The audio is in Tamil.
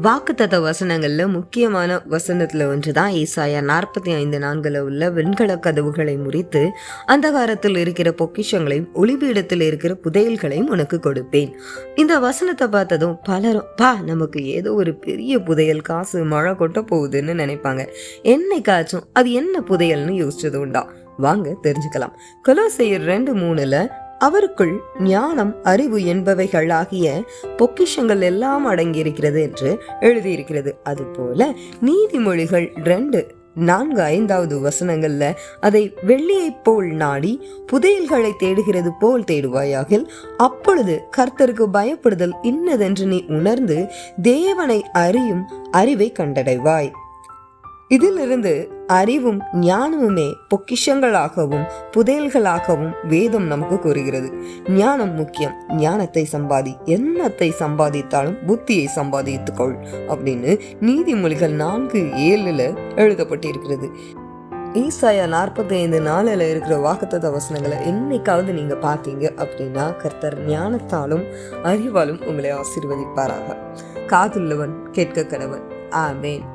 வாக்குத்தத்த வசனங்கள்ல முக்கியமான வசனத்துல ஒன்றுதான் ஏசாயா 45:4 உள்ள வெண்கல கதவுகளை முறித்து அந்தகாரத்தில் இருக்கிற பொக்கிஷங்களையும் ஒளிபீடத்தில் இருக்கிற புதையல்களையும் உனக்கு கொடுப்பேன். இந்த வசனத்தை பார்த்ததும் பலரும் நமக்கு ஏதோ ஒரு பெரிய புதையல், காசு, மழை கொட்ட போகுதுன்னு நினைப்பாங்க. என்னைக்காச்சும் அது என்ன புதையல்னு யோசிச்சது உண்டா? வாங்க தெரிஞ்சுக்கலாம். கொலோசையர் 2:3 அவருக்குள் ஞானம், அறிவு என்பவைகளாகிய பொக்கிஷங்கள் எல்லாம் அடங்கியிருக்கிறது என்று எழுதியிருக்கிறது. அதுபோல நீதிமொழிகள் 2:4-5 வசனங்கள்ல அதை வெள்ளியை போல் நாடி புதையல்களை தேடுகிறது போல் தேடுவாயாகில் அப்பொழுது கர்த்தருக்கு பயப்படுதல் இன்னதென்று நீ உணர்ந்து தேவனை அறியும் அறிவை கண்டடைவாய். இதிலிருந்து அறிவும் ஞானமுமே பொக்கிஷங்களாகவும் புதையல்களாகவும் வேதம் நமக்கு கூறுகிறது. ஞானம் முக்கியம். ஞானத்தை சம்பாதி, எண்ணத்தை சம்பாதித்தாலும் புத்தியை சம்பாதித்துக்கொள் அப்படின்னு நீதிமொழிகள் 4:7 எழுதப்பட்டிருக்கிறது. ஏசாயா 45:4 இருக்கிற வாக்குத்தத்த வசனங்களை என்னைக்காவது நீங்க பார்த்தீங்க அப்படின்னா கர்த்தர் ஞானத்தாலும் அறிவாலும் உங்களை ஆசீர்வதிப்பாராக. காதுள்ளவன் கேட்க கடவன். ஆமென்.